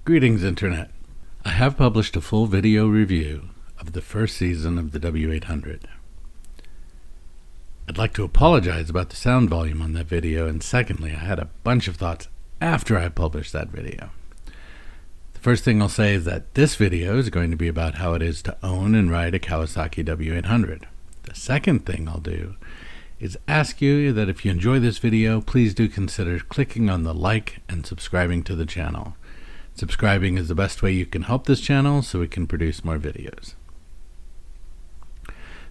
Greetings, Internet. I have published a full video review of the first season of the W800. I'd like to apologize about the sound volume on that video, and secondly, I had a bunch of thoughts after I published that video. The first thing I'll say is that this video is going to be about how it is to own and ride a Kawasaki W800. The second thing I'll do is ask you that if you enjoy this video, please do consider clicking on the like and subscribing to the channel. Subscribing is the best way you can help this channel so we can produce more videos.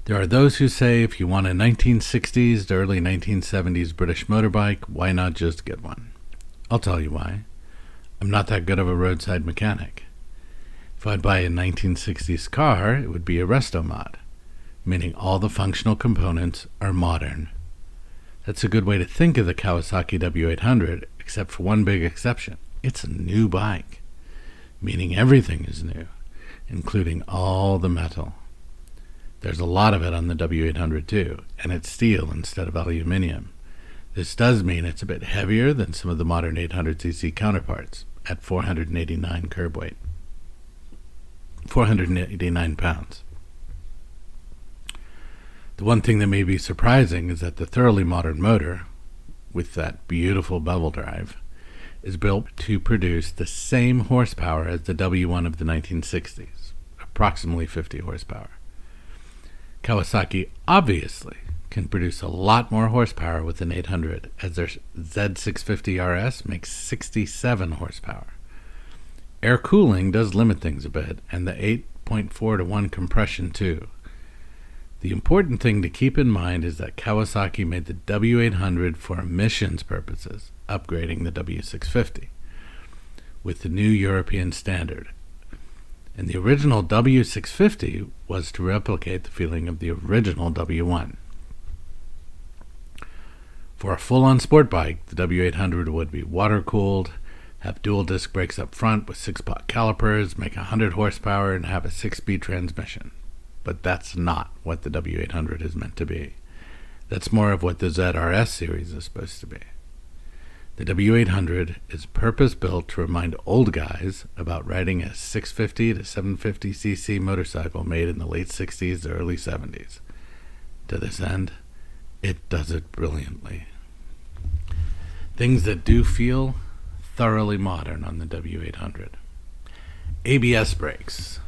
There are those who say if you want a 1960s to early 1970s British motorbike, why not just get one? I'll tell you why. I'm not that good of a roadside mechanic. If I'd buy a 1960s car, it would be a resto mod, meaning all the functional components are modern. That's a good way to think of the Kawasaki W800, except for one big exception. It's a new bike, meaning everything is new, including all the metal. There's a lot of it on the W800 too, and it's steel instead of aluminum. This does mean it's a bit heavier than some of the modern 800cc counterparts at 489 curb weight. 489 pounds. The one thing that may be surprising is that the thoroughly modern motor, with that beautiful bevel drive, is built to produce the same horsepower as the W1 of the 1960s, approximately 50 horsepower. Kawasaki obviously can produce a lot more horsepower with an 800, as their Z650 RS makes 67 horsepower. Air cooling does limit things a bit, and the 8.4 to 1 compression too. The important thing to keep in mind is that Kawasaki made the W800 for emissions purposes, upgrading the W650 with the new European standard. And the original W650 was to replicate the feeling of the original W1. For a full-on sport bike, the W800 would be water-cooled, have dual disc brakes up front with 6-pot calipers, make 100 horsepower, and have a 6-speed transmission. But that's not what the W800 is meant to be. That's more of what the ZRS series is supposed to be. The W800 is purpose-built to remind old guys about riding a 650 to 750cc motorcycle made in the late 60s to early 70s. To this end, it does it brilliantly. Things that do feel thoroughly modern on the W800. ABS brakes.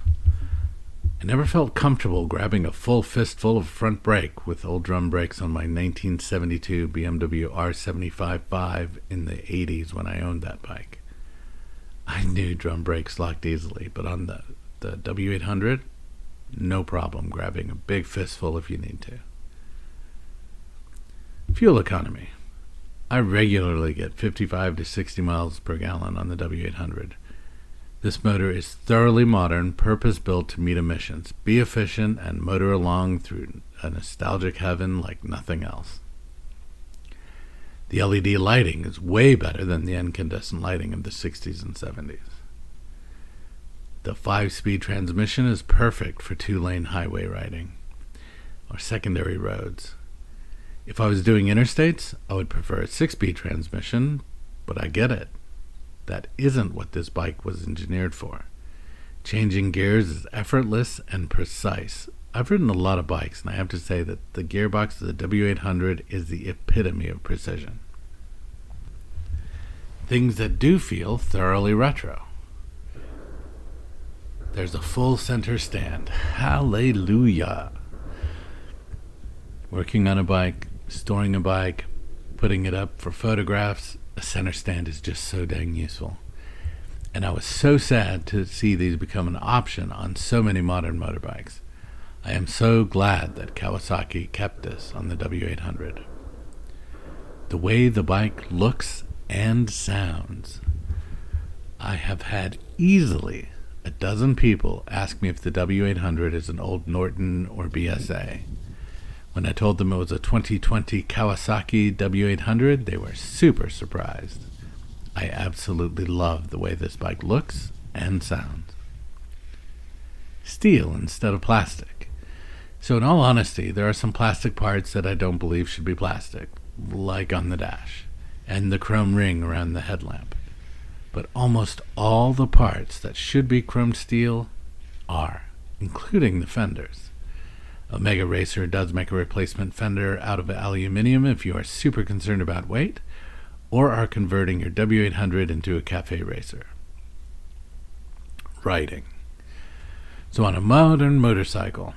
I never felt comfortable grabbing a full fistful of front brake with old drum brakes on my 1972 BMW R75-5 in the 80s when I owned that bike. I knew drum brakes locked easily, but on the W800, no problem grabbing a big fistful if you need to. Fuel economy. I regularly get 55 to 60 miles per gallon on the W800. This motor is thoroughly modern, purpose-built to meet emissions, be efficient, and motor along through a nostalgic heaven like nothing else. The LED lighting is way better than the incandescent lighting of the 60s and 70s. The 5-speed transmission is perfect for 2-lane highway riding or secondary roads. If I was doing interstates, I would prefer a 6-speed transmission, but I get it. That isn't what this bike was engineered for. Changing gears is effortless and precise. I've ridden a lot of bikes, and I have to say that the gearbox of the W800 is the epitome of precision. Things that do feel thoroughly retro. There's a full center stand. Hallelujah! Working on a bike, storing a bike, putting it up for photographs, a center stand is just so dang useful. And I was so sad to see these become an option on so many modern motorbikes. I am so glad that Kawasaki kept this on the W800. The way the bike looks and sounds. I have had easily a dozen people ask me if the W800 is an old Norton or BSA. When I told them it was a 2020 Kawasaki W800, they were super surprised. I absolutely love the way this bike looks and sounds. Steel instead of plastic. So in all honesty, there are some plastic parts that I don't believe should be plastic, like on the dash, and the chrome ring around the headlamp. but almost all the parts that should be chromed steel are, including the fenders. Omega Racer does make a replacement fender out of aluminum if you are super concerned about weight, or are converting your W800 into a cafe racer. Riding. So on a modern motorcycle,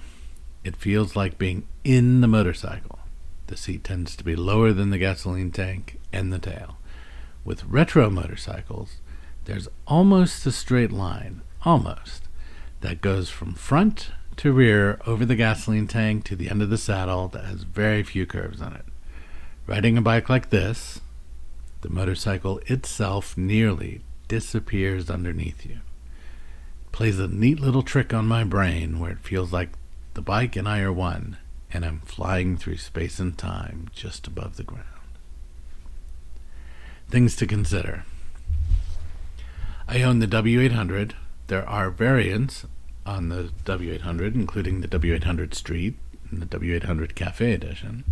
it feels like being in the motorcycle. The seat tends to be lower than the gasoline tank and the tail. With retro motorcycles, there's almost a straight line, that goes from front to rear over the gasoline tank to the end of the saddle that has very few curves on it. Riding a bike like this, the motorcycle itself nearly disappears underneath you. It plays a neat little trick on my brain where it feels like the bike and I are one, and I'm flying through space and time just above the ground. Things to consider. I own the W800. There are variants on the W800, including the W800 Street and the W800 Cafe Edition.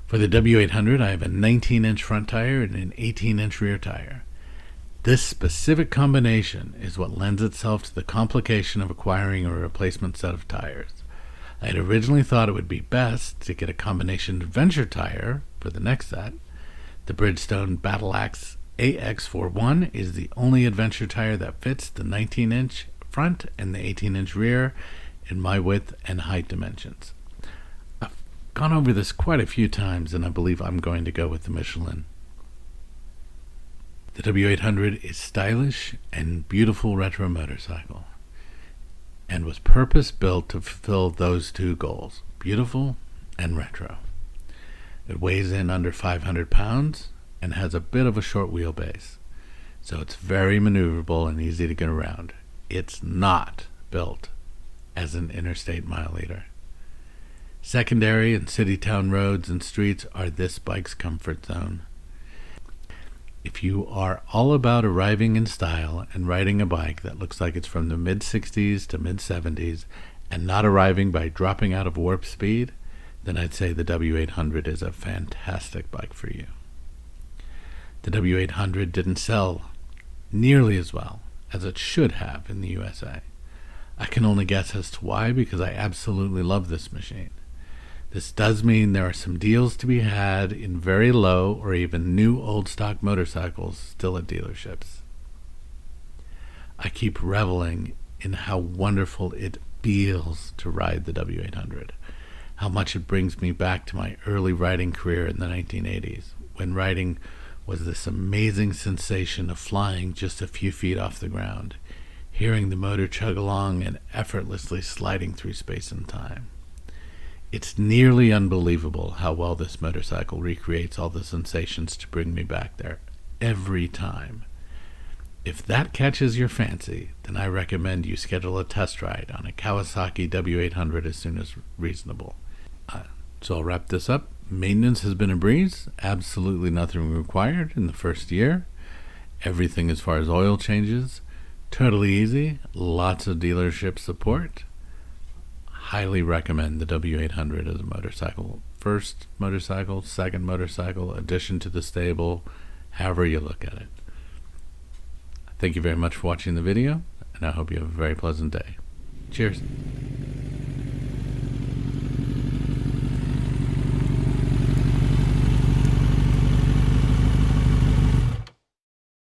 For the W800, I have a 19-inch front tire and an 18-inch rear tire. This specific combination is what lends itself to the complication of acquiring a replacement set of tires. I had originally thought it would be best to get a combination adventure tire for the next set. The Bridgestone Battle Axe AX41 is the only adventure tire that fits the 19-inch front and the 18-inch rear in my width and height dimensions. I've gone over this quite a few times, and I believe I'm going to go with the Michelin. The W800 is stylish and beautiful retro motorcycle, and was purpose-built to fulfill those two goals, beautiful and retro. It weighs in under 500 pounds and has a bit of a short wheelbase, so it's very maneuverable and easy to get around. It's not built as an interstate mile leader. Secondary and city-town roads and streets are this bike's comfort zone. If you are all about arriving in style and riding a bike that looks like it's from the mid-60s to mid-70s and not arriving by dropping out of warp speed, then I'd say the W800 is a fantastic bike for you. The W800 didn't sell nearly as well as it should have in the USA. I can only guess as to why, because I absolutely love this machine. This does mean there are some deals to be had in very low or even new old stock motorcycles still at dealerships. I keep reveling in how wonderful it feels to ride the W800, how much it brings me back to my early riding career in the 1980s, when riding was this amazing sensation of flying just a few feet off the ground, hearing the motor chug along and effortlessly sliding through space and time. It's nearly unbelievable how well this motorcycle recreates all the sensations to bring me back there every time. If that catches your fancy, then I recommend you schedule a test ride on a Kawasaki W800 as soon as reasonable. So I'll wrap this up. Maintenance has been a breeze. Absolutely nothing required in the first year. Everything as far as oil changes, totally easy. Lots of dealership support. Highly recommend the W800 as a motorcycle. First motorcycle, second motorcycle, addition to the stable, however you look at it. Thank you very much for watching the video, and I hope you have a very pleasant day. Cheers.